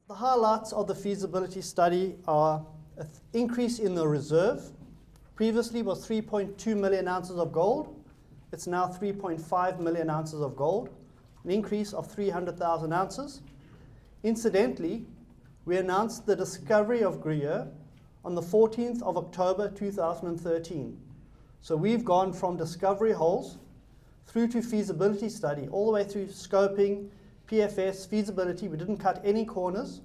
The highlights of the feasibility study are an increase in the reserve. Previously was 3.2 million ounces of gold. It's now 3.5 million ounces of gold, an increase of 300,000 ounces. Incidentally, we announced the discovery of Gruyere on the 14th of October 2013. So we've gone from discovery holes through to feasibility study, all the way through scoping, PFS, feasibility. We didn't cut any corners,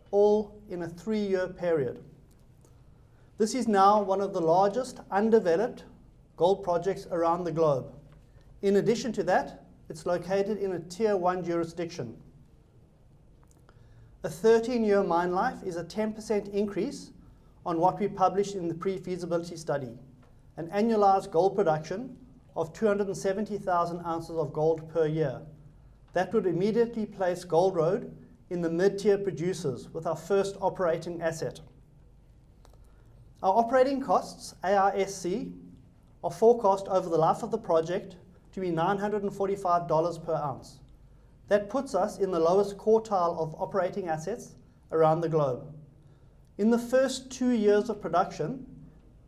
all in a 3-year period. This is now one of the largest undeveloped gold projects around the globe. In addition to that, it's located in a Tier 1 jurisdiction. A 13-year mine life is a 10% increase on what we published in the pre-feasibility study. An annualized gold production of 270,000 ounces of gold per year. That would immediately place Gold Road in the mid-tier producers with our first operating asset. Our operating costs, AISC, are forecast over the life of the project to be $945 per ounce. That puts us in the lowest quartile of operating assets around the globe. In the first 2 years of production,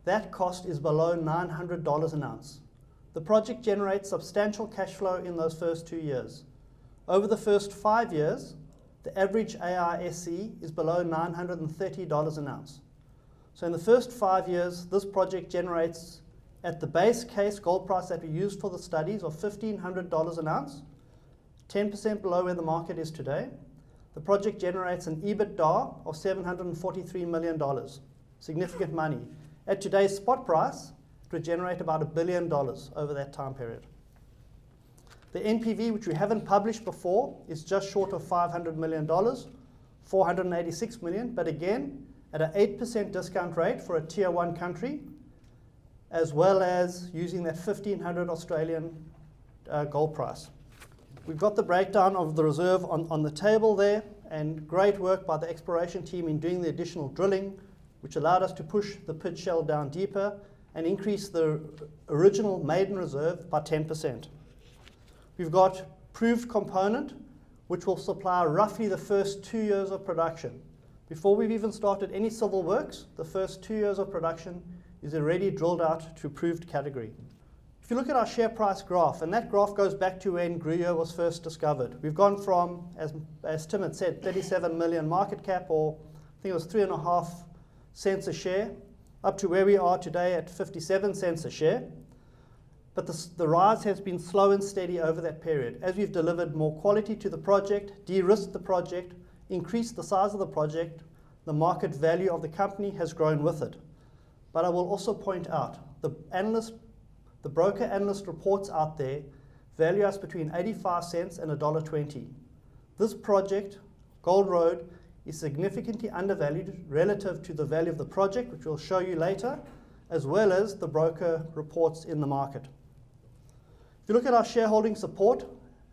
that cost is below $900 an ounce. The project generates substantial cash flow in those first 2 years. Over the first 5 years, the average AISC is below $930 an ounce. So in the first 5 years, this project generates, at the base case gold price that we used for the studies, of $1,500 an ounce, 10% below where the market is today. The project generates an EBITDA of $743 million, significant money. At today's spot price, it would generate about $1 billion over that time period. The NPV, which we haven't published before, is just short of $500 million, $486 million, but again, at an 8% discount rate for a Tier 1 country, as well as using that 1,500 Australian gold price. We've got the breakdown of the reserve on the table there, and great work by the exploration team in doing the additional drilling, which allowed us to push the pit shell down deeper and increase the original maiden reserve by 10%. We've got proved component, which will supply roughly the first 2 years of production. Before we've even started any civil works, the first 2 years of production is already drilled out to proved category. If you look at our share price graph, and that graph goes back to when Gruyere was first discovered. We've gone from, as Tim had said, 37 million market cap, or I think it was 3.5 cents a share, up to where we are today at 57 cents a share. But the rise has been slow and steady over that period. As we've delivered more quality to the project, de-risked the project, increased the size of the project, the market value of the company has grown with it. But I will also point out, the broker analyst reports out there value us between 85 cents and $1.20. This project, Gold Road, is significantly undervalued relative to the value of the project, which we'll show you later, as well as the broker reports in the market. If you look at our shareholding support,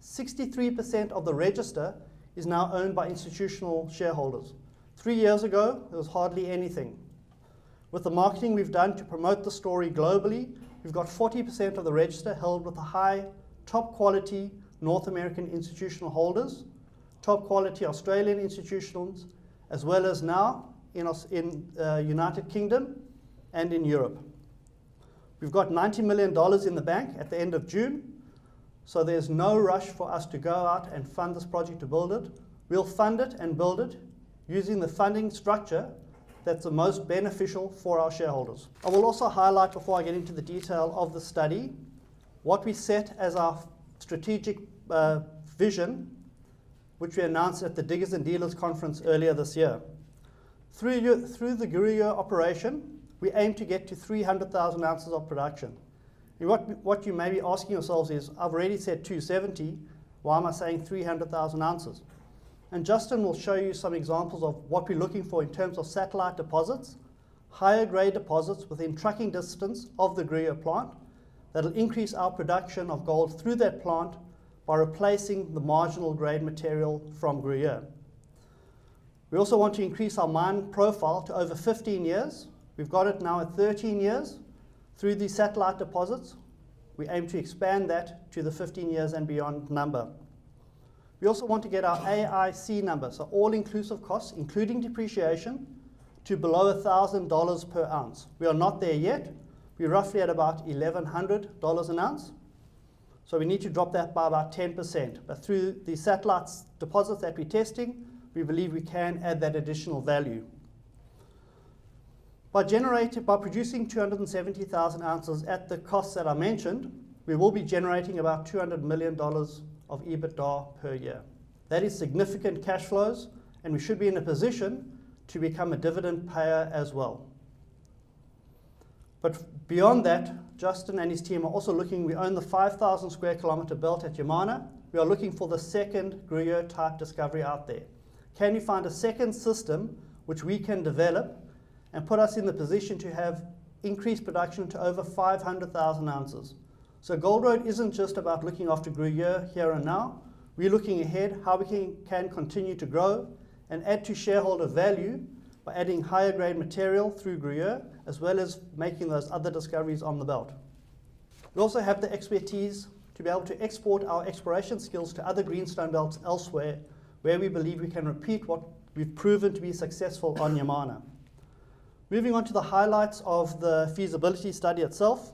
63% of the register is now owned by institutional shareholders. 3 years ago, there was hardly anything. With the marketing we've done to promote the story globally, we've got 40% of the register held with the high, top quality North American institutional holders, top quality Australian institutions, as well as now in United Kingdom and in Europe. We've got $90 million in the bank at the end of June, so there's no rush for us to go out and fund this project to build it. We'll fund it and build it using the funding structure that's the most beneficial for our shareholders. I will also highlight, before I get into the detail of the study, what we set as our strategic vision, which we announced at the Diggers and Dealers Conference earlier this year. Through the Gruyere operation, we aim to get to 300,000 ounces of production. And what you may be asking yourselves is, I've already said 270, why am I saying 300,000 ounces? And Justin will show you some examples of what we're looking for in terms of satellite deposits, higher grade deposits within trucking distance of the Gruyere plant that'll increase our production of gold through that plant by replacing the marginal grade material from Gruyere. We also want to increase our mine profile to over 15 years. We've got it now at 13 years. Through these satellite deposits, we aim to expand that to the 15 years and beyond number. We also want to get our AIC number, so all-inclusive costs, including depreciation, to below $1,000 per ounce. We are not there yet. We're roughly at about $1,100 an ounce. So we need to drop that by about 10%. But through the satellite deposits that we're testing, we believe we can add that additional value. By producing 270,000 ounces at the costs that I mentioned, we will be generating about $200 million of EBITDA per year. That is significant cash flows, and we should be in a position to become a dividend payer as well. But beyond that, Justin and his team are also looking. We own the 5,000 square kilometer belt at Yamana. We are looking for the second Gruyere type discovery out there. Can we find a second system which we can develop and put us in the position to have increased production to over 500,000 ounces? So Gold Road isn't just about looking after Gruyere here and now. We're looking ahead how we can continue to grow and add to shareholder value by adding higher grade material through Gruyere, as well as making those other discoveries on the belt. We also have the expertise to be able to export our exploration skills to other greenstone belts elsewhere, where we believe we can repeat what we've proven to be successful on Yamana. Moving on to the highlights of the feasibility study itself.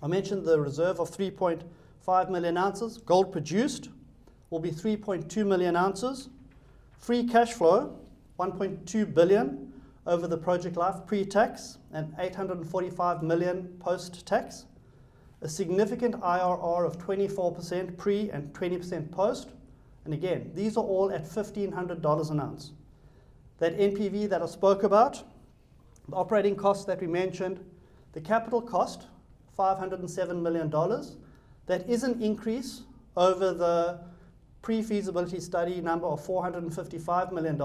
I mentioned the reserve of 3.5 million ounces. Gold produced will be 3.2 million ounces. Free cash flow, 1.2 billion over the project life pre-tax and 845 million post-tax. A significant IRR of 24% pre and 20% post. And again, these are all at $1,500 an ounce. That NPV that I spoke about, the operating costs that we mentioned, the capital cost, $507 million. That is an increase over the pre-feasibility study number of $455 million.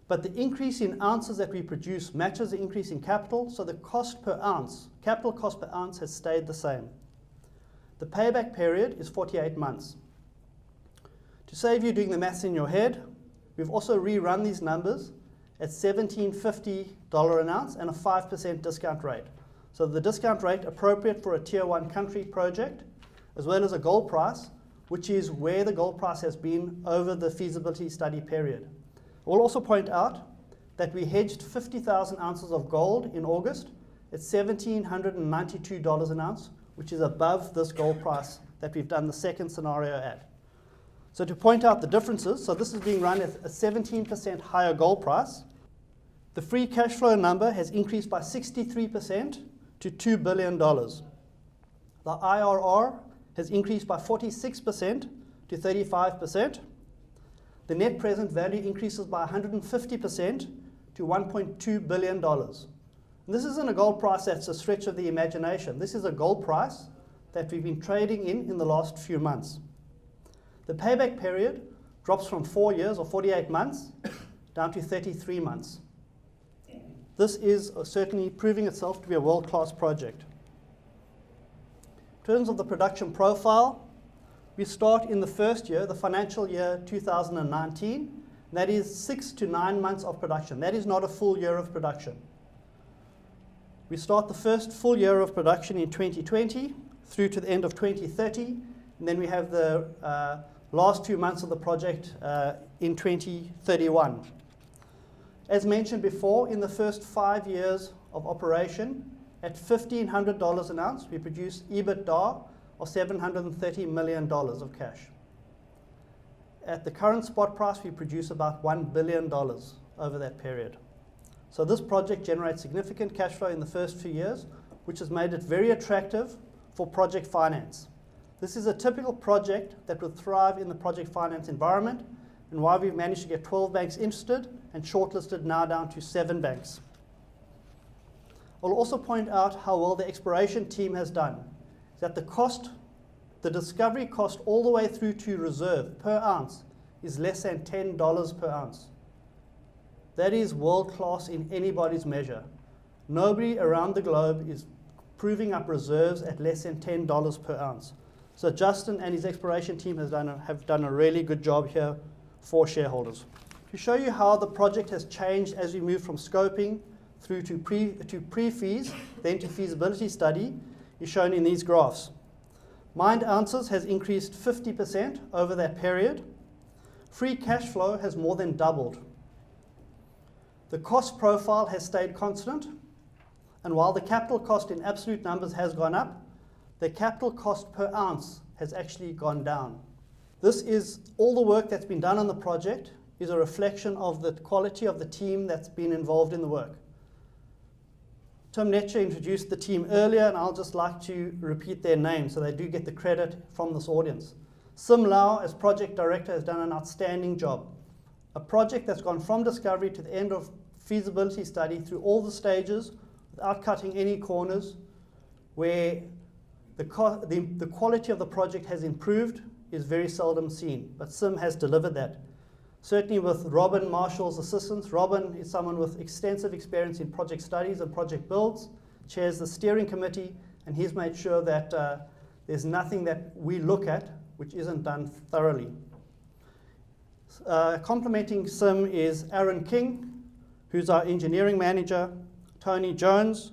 But the increase in ounces that we produce matches the increase in capital, so the cost per ounce, capital cost per ounce has stayed the same. The payback period is 48 months. To save you doing the maths in your head, we've also rerun these numbers at $1,750 an ounce and a 5% discount rate. So the discount rate appropriate for a tier 1 country project, as well as a gold price, which is where the gold price has been over the feasibility study period. I will also point out that we hedged 50,000 ounces of gold in August at $1,792 an ounce, which is above this gold price that we've done the second scenario at. So to point out the differences, so this is being run at a 17% higher gold price. The free cash flow number has increased by 63% to $2 billion. The IRR has increased by 46% to 35%. The net present value increases by 150% to $1.2 billion. And this isn't a gold price that's a stretch of the imagination. This is a gold price that we've been trading in the last few months. The payback period drops from 4 years or 48 months down to 33 months. This is certainly proving itself to be a world-class project. In terms of the production profile, we start in the first year, the financial year 2019. That is 6 to 9 months of production. That is not a full year of production. We start the first full year of production in 2020 through to the end of 2030. And then we have the last 2 months of the project in 2031. As mentioned before, in the first 5 years of operation, at $1,500 an ounce, we produce EBITDA of $730 million of cash. At the current spot price, we produce about $1 billion over that period. So this project generates significant cash flow in the first few years, which has made it very attractive for project finance. This is a typical project that would thrive in the project finance environment, and why we've managed to get 12 banks interested and shortlisted now down to 7 banks. I'll also point out how well the exploration team has done. That the discovery cost all the way through to reserve per ounce is less than $10 per ounce. That is world class in anybody's measure. Nobody around the globe is proving up reserves at less than $10 per ounce. So Justin and his exploration team have done a really good job here for shareholders. To show you how the project has changed as we move from scoping through to pre-feas, then to feasibility study, is shown in these graphs. Mined ounces has increased 50% over that period. Free cash flow has more than doubled. The cost profile has stayed constant, and while the capital cost in absolute numbers has gone up, the capital cost per ounce has actually gone down. This is all the work that's been done on the project is a reflection of the quality of the team that's been involved in the work. Tim Netcher introduced the team earlier, and I'll just like to repeat their names so they do get the credit from this audience. Sim Lau, as project director, has done an outstanding job. A project that's gone from discovery to the end of feasibility study through all the stages without cutting any corners, where the quality of the project has improved is very seldom seen, but Sim has delivered that. Certainly with Robin Marshall's assistance. Robin is someone with extensive experience in project studies and project builds, chairs the steering committee, and he's made sure that there's nothing that we look at which isn't done thoroughly. Complementing Sim is Aaron King, who's our engineering manager, Tony Jones,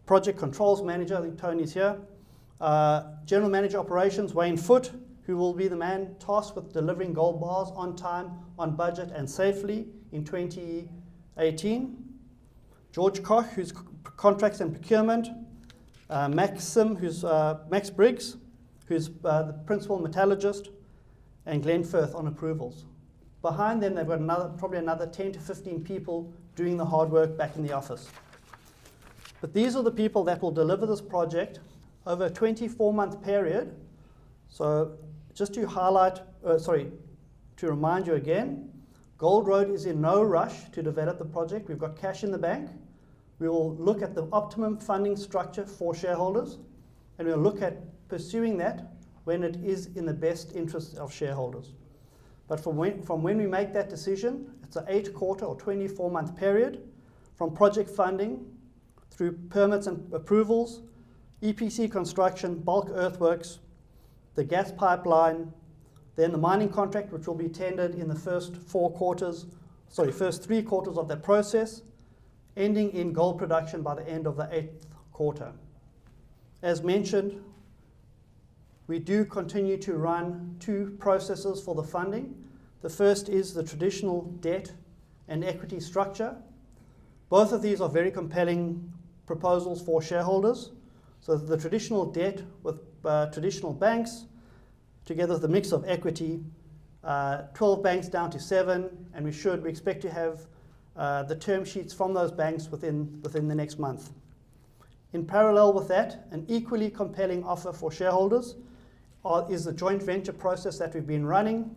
project controls manager, I think Tony's here, general manager operations, Wayne Foote, who will be the man tasked with delivering gold bars on time, on budget, and safely in 2018. George Koch, who's contracts and procurement. Max Briggs, who's the principal metallurgist, and Glenn Firth on approvals. Behind them, they've got probably another 10 to 15 people doing the hard work back in the office. But these are the people that will deliver this project over a 24-month period. So just to to remind you again, Gold Road is in no rush to develop the project. We've got cash in the bank. We will look at the optimum funding structure for shareholders, and we'll look at pursuing that when it is in the best interest of shareholders. But from when we make that decision, it's an 8-quarter or 24-month period, from project funding through permits and approvals, EPC construction, bulk earthworks, the gas pipeline, then the mining contract, which will be tendered in the first 3 quarters of that process, ending in gold production by the end of the 8th quarter. As mentioned, we do continue to run 2 processes for the funding. The first is the traditional debt and equity structure. Both of these are very compelling proposals for shareholders. So the traditional debt with traditional banks, together with a mix of equity, 12 banks down to 7, and we expect to have the term sheets from those banks within the next month. In parallel with that, an equally compelling offer for shareholders is the joint venture process that we've been running.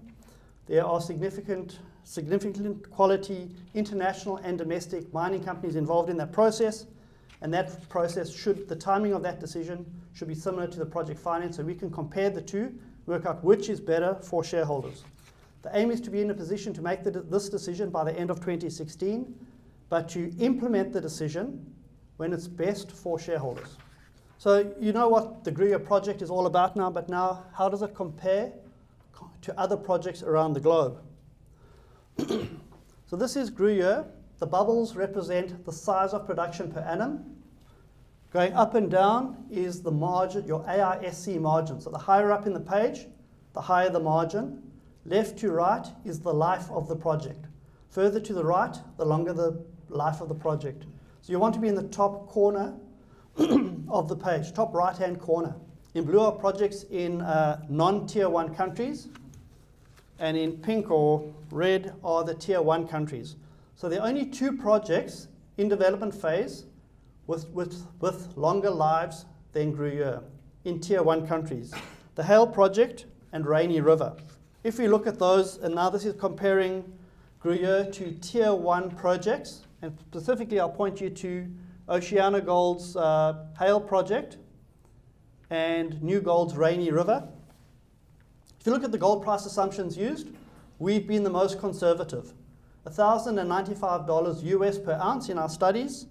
There are significant quality international and domestic mining companies involved in that process, and that process the timing of that decision should be similar to the project finance, so we can compare the two, work out which is better for shareholders. The aim is to be in a position to make this decision by the end of 2016, but to implement the decision when it's best for shareholders. So you know what the Gruyere project is all about now, but now how does it compare to other projects around the globe? So this is Gruyere. The bubbles represent the size of production per annum. Going up and down is the margin, your AISC margin. So the higher up in the page, the higher the margin. Left to right is the life of the project. Further to the right, the longer the life of the project. So you want to be in the top corner of the page, top right-hand corner. In blue are projects in non-tier 1 countries, and in pink or red are the tier 1 countries. So there are only 2 projects in development phase with longer lives than Gruyere in tier 1 countries. The Hale project and Rainy River. If we look at those, and now this is comparing Gruyere to tier 1 projects, and specifically I'll point you to OceanaGold's Hale project and New Gold's Rainy River. If you look at the gold price assumptions used, we've been the most conservative. $1,095 US per ounce in our studies.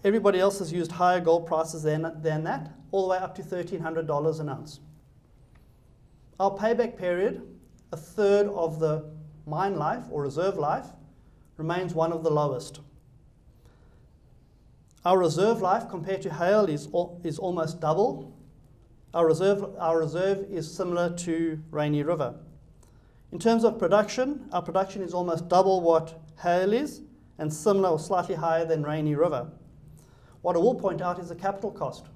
Everybody else has used higher gold prices than that, all the way up to $1,300 an ounce. Our payback period, a third of the mine life or reserve life, remains one of the lowest. Our reserve life compared to Hale is almost double, Our reserve is similar to Rainy River. In terms of production, our production is almost double what Hale is and similar or slightly higher than Rainy River. What I will point out is the capital cost.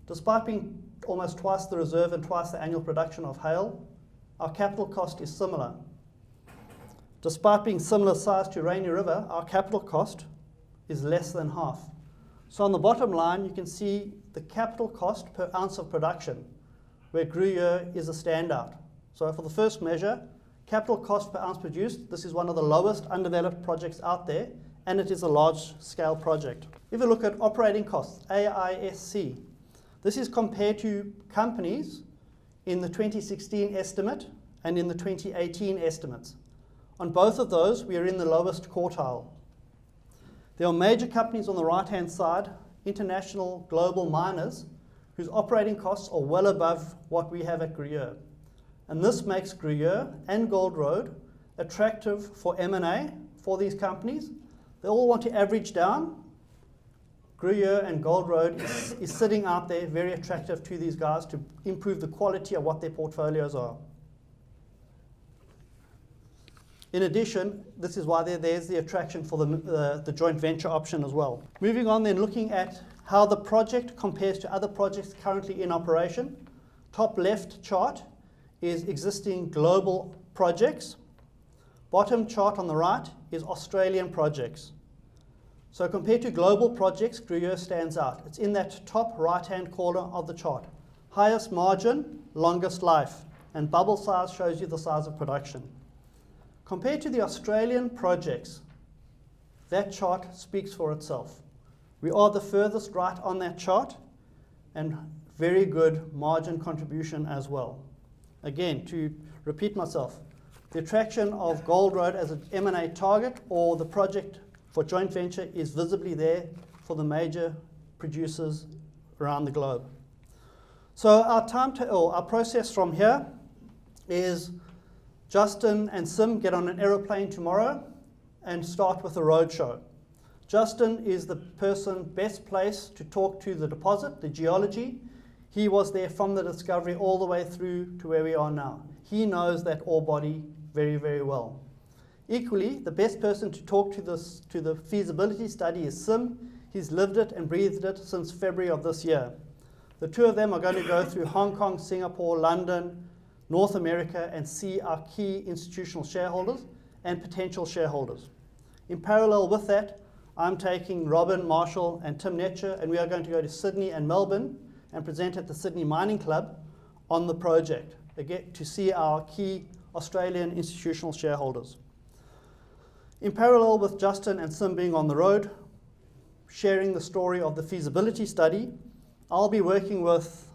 Despite being almost twice the reserve and twice the annual production of Hale, our capital cost is similar. Despite being similar size to Rainy River, our capital cost is less than half. So on the bottom line, you can see the capital cost per ounce of production, where Gruyere is a standout. So for the first measure, capital cost per ounce produced, this is one of the lowest undeveloped projects out there, and it is a large-scale project. If you look at operating costs, AISC, this is compared to companies in the 2016 estimate and in the 2018 estimates. On both of those, we are in the lowest quartile. There are major companies on the right-hand side, international global miners, whose operating costs are well above what we have at Gruyere. And this makes Gruyere and Gold Road attractive for M&A for these companies. They all want to average down. Gruyere and Gold Road is sitting out there very attractive to these guys to improve the quality of what their portfolios are. In addition, this is why there's the attraction for the joint venture option as well. Moving on then, looking at how the project compares to other projects currently in operation. Top left chart is existing global projects. Bottom chart on the right is Australian projects. So compared to global projects, Gruyere stands out. It's in that top right-hand corner of the chart. Highest margin, longest life, and bubble size shows you the size of production. Compared to the Australian projects, that chart speaks for itself. We are the furthest right on that chart, and very good margin contribution as well. Again, to repeat myself, the attraction of Gold Road as an M&A target or the project for joint venture is visibly there for the major producers around the globe. So our process from here is Justin and Sim get on an aeroplane tomorrow and start with a roadshow. Justin is the person best placed to talk to the deposit, the geology. He was there from the discovery all the way through to where we are now. He knows that ore body very, very well. Equally, the best person to talk to the feasibility study is Sim. He's lived it and breathed it since February of this year. The two of them are going to go through Hong Kong, Singapore, London, North America, and see our key institutional shareholders and potential shareholders. In parallel with that, I'm taking Robin, Marshall, and Tim Netcher, and we are going to go to Sydney and Melbourne and present at the Sydney Mining Club on the project, again, to see our key Australian institutional shareholders. In parallel with Justin and Sim being on the road, sharing the story of the feasibility study, I'll be working with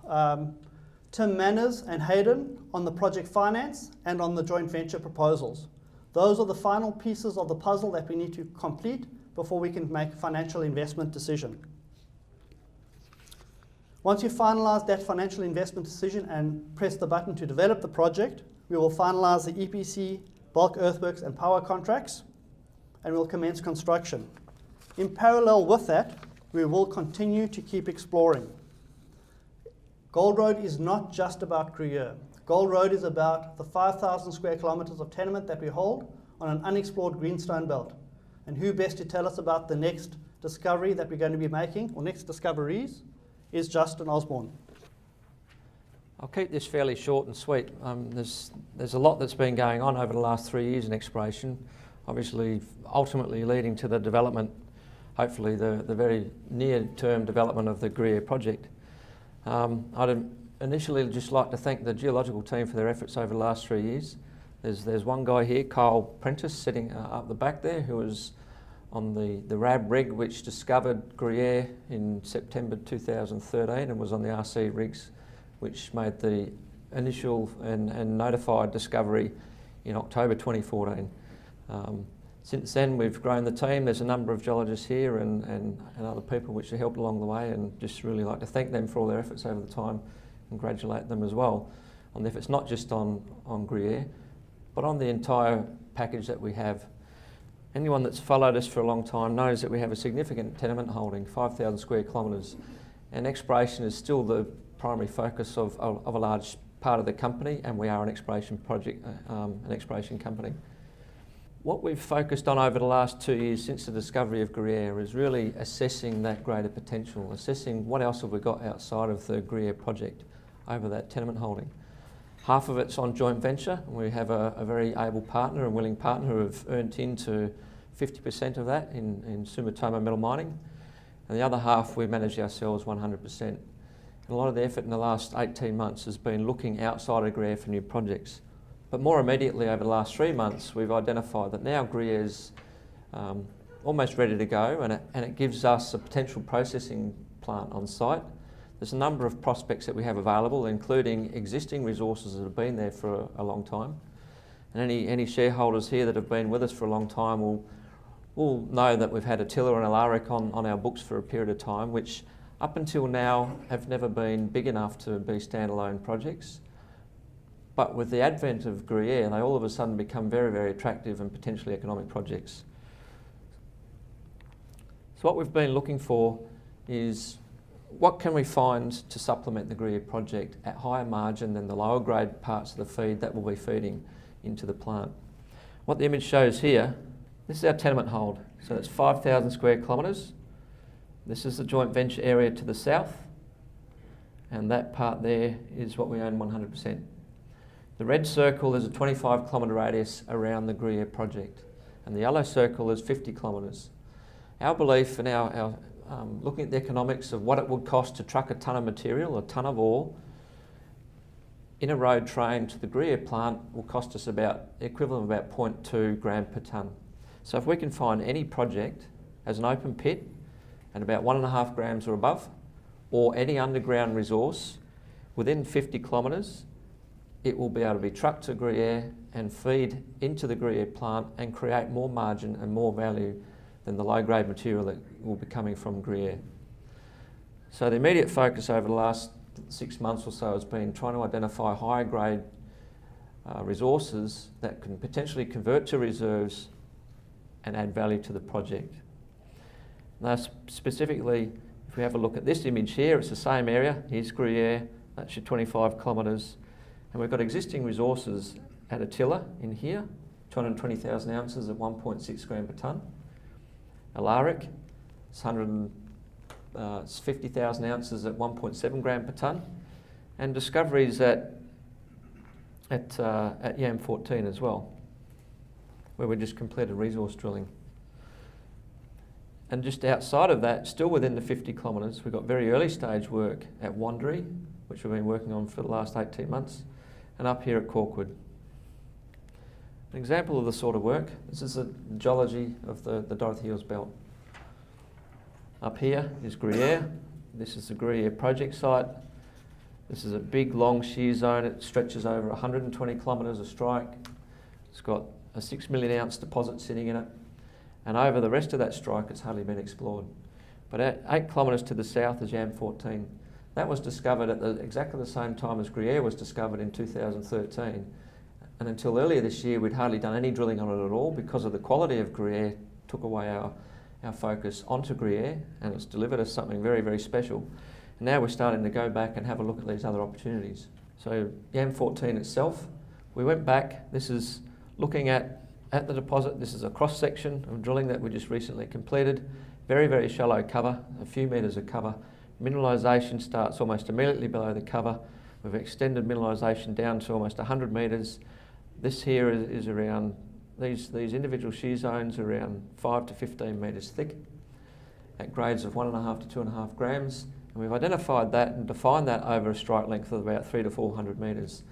Tim Manners and Hayden on the project finance and on the joint venture proposals. Those are the final pieces of the puzzle that we need to complete before we can make a financial investment decision. Once you finalize that financial investment decision and press the button to develop the project, we will finalize the EPC, bulk earthworks and power contracts, and we'll commence construction. In parallel with that, we will continue to keep exploring. Gold Road is not just about Gruyere. Gold Road is about the 5,000 square kilometers of tenement that we hold on an unexplored greenstone belt. And who best to tell us about the next discovery that we're going to be making, or next discoveries, is Justin Osborne. I'll keep this fairly short and sweet. There's a lot that's been going on over the last 3 years in exploration, obviously ultimately leading to the development, hopefully the very near-term development of the Gruyere project. I'd initially just like to thank the geological team for their efforts over the last 3 years. There's one guy here, Kyle Prentice, sitting up the back there, who was on the RAB rig which discovered Gruyere in September 2013 and was on the RC rigs which made the initial and notified discovery in October 2014. Since then we've grown the team. There's a number of geologists here and other people which have helped along the way, and just really like to thank them for all their efforts over the time, congratulate them as well on the efforts, not just on Gruyere, but on the entire package that we have. Anyone that's followed us for a long time knows that we have a significant tenement holding, 5,000 square kilometres, and exploration is still the primary focus of a large part of the company, and we are an exploration project, an exploration company. What we've focused on over the last 2 years since the discovery of Gruyere is really assessing that greater potential, assessing what else have we got outside of the Gruyere project over that tenement holding. Half of it's on joint venture, and we have a very able partner and willing partner who have earned into 50% of that in Sumitomo Metal Mining, and the other half we manage ourselves 100%. And a lot of the effort in the last 18 months has been looking outside of Gruyere for new projects. But more immediately over the last 3 months, we've identified that now Gruyere's almost ready to go, and it gives us a potential processing plant on site. There's a number of prospects that we have available, including existing resources that have been there for a long time. And any shareholders here that have been with us for a long time will know that we've had Attila and Alaric on our books for a period of time, which up until now have never been big enough to be standalone projects. But with the advent of Gruyere, they all of a sudden become very, very attractive and potentially economic projects. So what we've been looking for is what can we find to supplement the Gruyere project at higher margin than the lower grade parts of the feed that will be feeding into the plant. What the image shows here, this is our tenement hold. So it's 5,000 square kilometres. This is the joint venture area to the south, and that part there is what we own 100%. The red circle is a 25 kilometre radius around the Gruyere project, and the yellow circle is 50 kilometres. Our belief and our looking at the economics of what it would cost to truck a tonne of material, a tonne of ore, in a road train to the Gruyere plant will cost us about the equivalent of about 0.2 gram per tonne. So if we can find any project as an open pit at about 1.5 grams or above, or any underground resource within 50 kilometres, it will be able to be trucked to Gruyere and feed into the Gruyere plant and create more margin and more value than the low-grade material that will be coming from Gruyere. So the immediate focus over the last 6 months or so has been trying to identify higher grade resources that can potentially convert to reserves and add value to the project. Now specifically, if we have a look at this image here, it's the same area. Here's Gruyere, that's your 25 kilometres. And we've got existing resources at Attila in here, 220,000 ounces at 1.6 gram per tonne. Alaric, it's 150,000 ounces at 1.7 gram per tonne. And discoveries at M14 as well, where we just completed resource drilling. And just outside of that, still within the 50 kilometres, we've got very early stage work at Wanderee, which we've been working on for the last 18 months, and up here at Corkwood. An example of the sort of work, this is the geology of the Dorothy Hills Belt. Up here is Gruyere, this is the Gruyere project site. This is a big long shear zone, it stretches over 120 kilometres of strike. It's got a 6 million ounce deposit sitting in it, and over the rest of that strike it's hardly been explored. But at 8 kilometres to the south is M14. That was discovered at exactly the same time as Gruyere was discovered in 2013. And until earlier this year, we'd hardly done any drilling on it at all because of the quality of Gruyere took away our focus onto Gruyere, and it's delivered us something very, very special. And now we're starting to go back and have a look at these other opportunities. So the M14 itself, we went back. This is looking at the deposit. This is a cross-section of drilling that we just recently completed. Very, very shallow cover, a few metres of cover. Mineralisation starts almost immediately below the cover. We've extended mineralisation down to almost 100 metres. This here is around, these individual shear zones are around 5 to 15 metres thick at grades of 1.5 to 2.5 grams. And we've identified that and defined that over a strike length of about 300 to 400 metres.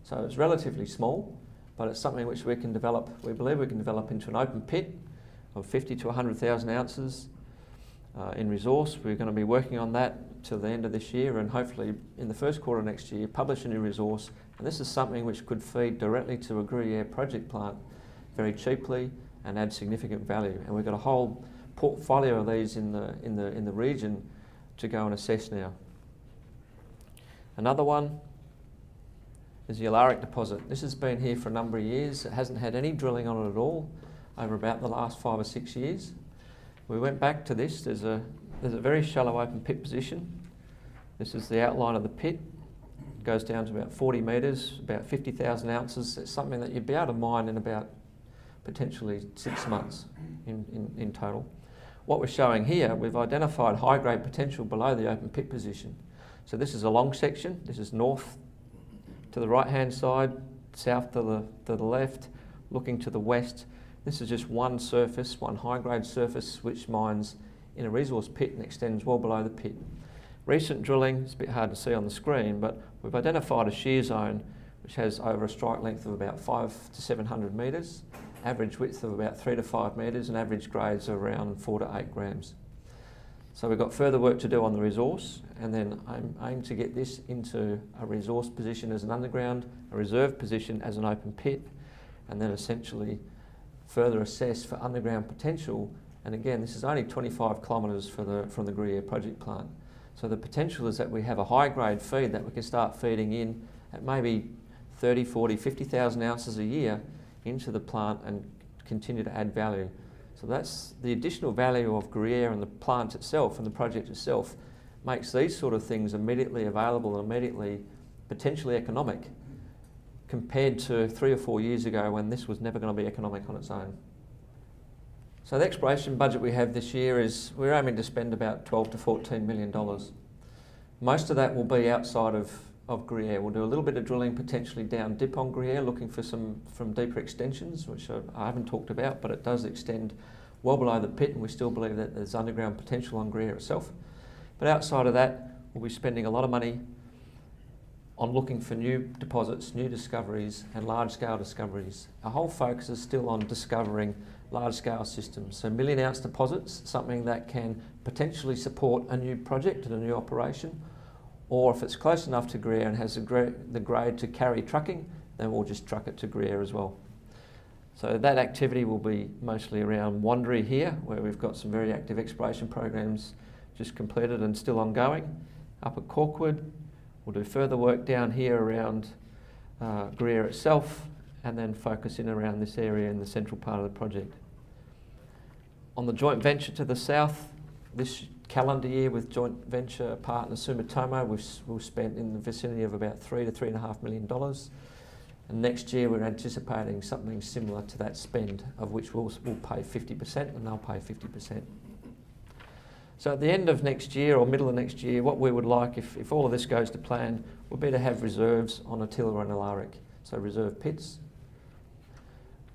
So it's relatively small, but it's something which we can develop, we believe we can develop into an open pit of 50 to 100,000 ounces in resource. We're going to be working on that till the end of this year, and hopefully in the first quarter of next year publish a new resource. And this is something which could feed directly to a Gruyere project plant very cheaply and add significant value. And we've got a whole portfolio of these in the region to go and assess now. Another one is the Alaric deposit. This has been here for a number of years. It hasn't had any drilling on it at all over about the last 5 or 6 years. We went back to this. There's a very shallow open pit position. This is the outline of the pit. It goes down to about 40 metres, about 50,000 ounces. It's something that you'd be able to mine in about potentially 6 months in total. What we're showing here, we've identified high-grade potential below the open pit position. So this is a long section. This is north to the right-hand side, south to the left, looking to the west. This is just one surface, one high-grade surface, which mines in a resource pit and extends well below the pit. Recent drilling, it's a bit hard to see on the screen, but we've identified a shear zone which has over a strike length of about 500 to 700 metres, average width of about 3 to 5 metres, and average grades of around 4 to 8 grams. So we've got further work to do on the resource, and then aim to get this into a resource position as an underground, a reserve position as an open pit, and then essentially further assess for underground potential. And again, this is only 25 kilometres from the Gruyere project plant. So the potential is that we have a high grade feed that we can start feeding in at maybe 30, 40, 50,000 ounces a year into the plant and continue to add value. So that's the additional value of Gruyere and the plant itself and the project itself makes these sort of things immediately available and immediately potentially economic compared to 3 or 4 years ago when this was never going to be economic on its own. So the exploration budget we have this year is we're aiming to spend about $12 to $14 million. Most of that will be outside of Gruyere. We'll do a little bit of drilling potentially down dip on Gruyere, looking for some deeper extensions, which I haven't talked about, but it does extend well below the pit, and we still believe that there's underground potential on Gruyere itself. But outside of that, we'll be spending a lot of money on looking for new deposits, new discoveries, and large-scale discoveries. Our whole focus is still on discovering large-scale systems. So million-ounce deposits, something that can potentially support a new project and a new operation, or if it's close enough to Gruyere and has the grade to carry trucking, then we'll just truck it to Gruyere as well. So that activity will be mostly around Wandery here, where we've got some very active exploration programs just completed and still ongoing. Up at Corkwood, we'll do further work down here around Gruyere itself, and then focus in around this area in the central part of the project. On the joint venture to the south, this calendar year with joint venture partner Sumitomo, we've spent in the vicinity of about $3 to $3.5 million. And next year we're anticipating something similar to that spend, of which we'll pay 50% and they'll pay 50%. So at the end of next year or middle of next year, what we would like, if all of this goes to plan, would be to have reserves on Attila and Alaric. So reserve pits.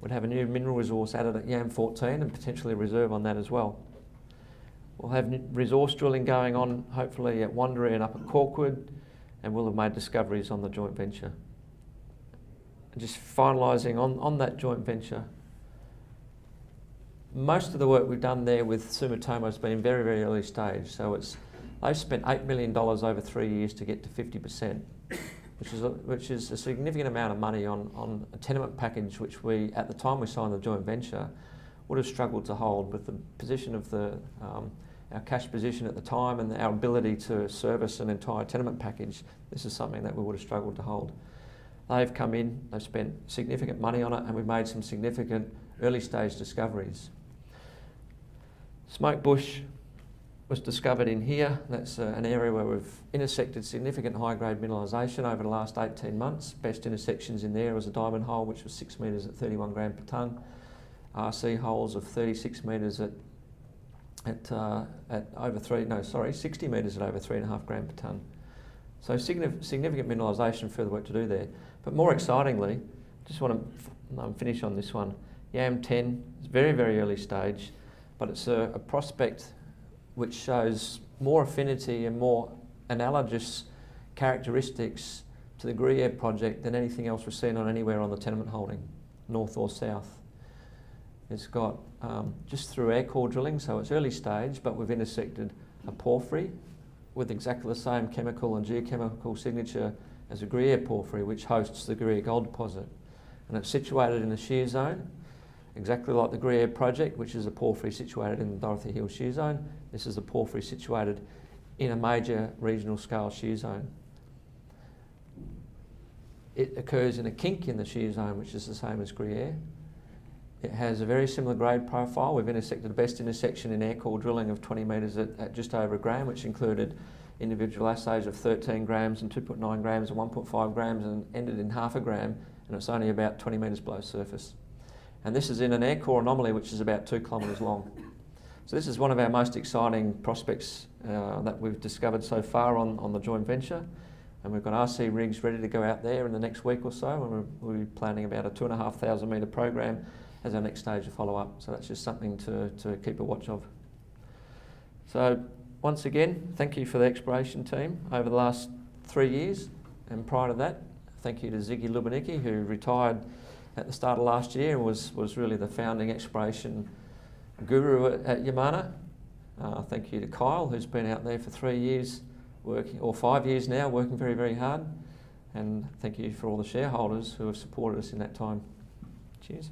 We'd have a new mineral resource added at M14 and potentially a reserve on that as well. We'll have resource drilling going on hopefully at Wandery and up at Corkwood, and we'll have made discoveries on the joint venture. And just finalising on that joint venture, most of the work we've done there with Sumitomo has been very, very early stage. So they've spent $8 million over 3 years to get to 50%. Which is a significant amount of money on a tenement package which we, at the time we signed the joint venture, would have struggled to hold with the position of our cash position at the time and our ability to service an entire tenement package. This is something that we would have struggled to hold. They've come in, they've spent significant money on it, and we've made some significant early stage discoveries. Smoke Bush was discovered in here. That's an area where we've intersected significant high-grade mineralisation over the last 18 months. Best intersections in there was a diamond hole which was 6 metres at 31 gram per tonne, RC holes of 36 metres at 60 metres at over 3.5 gram per tonne. So significant mineralisation, further work to do there. But more excitingly, just want to finish on this one. YAM10 is very, very early stage, but it's a prospect which shows more affinity and more analogous characteristics to the Gruyere project than anything else we've seen on anywhere on the tenement holding, north or south. It's got, just through air core drilling, so it's early stage, but we've intersected a porphyry with exactly the same chemical and geochemical signature as a Gruyere porphyry, which hosts the Gruyere gold deposit. And it's situated in a shear zone, exactly like the Gruyere project, which is a porphyry situated in the Dorothy Hill shear zone. This is a porphyry situated in a major regional scale shear zone. It occurs in a kink in the shear zone, which is the same as Gruyere. It has a very similar grade profile. We've intersected the best intersection in air core drilling of 20 metres at just over a gram, which included individual assays of 13 grams and 2.9 grams and 1.5 grams and ended in half a gram, and it's only about 20 metres below surface. And this is in an air core anomaly which is about 2 kilometres long. So this is one of our most exciting prospects that we've discovered so far on the joint venture. And we've got RC rigs ready to go out there in the next week or so, and we'll be planning about a 2,500 metre program as our next stage of follow-up. So that's just something to keep a watch of. So once again, thank you for the exploration team over the last 3 years. And prior to that, thank you to Ziggy Lubanicki, who retired at the start of last year and was really the founding exploration guru at Yamana. Thank you to Kyle, who's been out there for 3 years working, or 5 years now, working very, very hard. And thank you for all the shareholders who have supported us in that time. Cheers.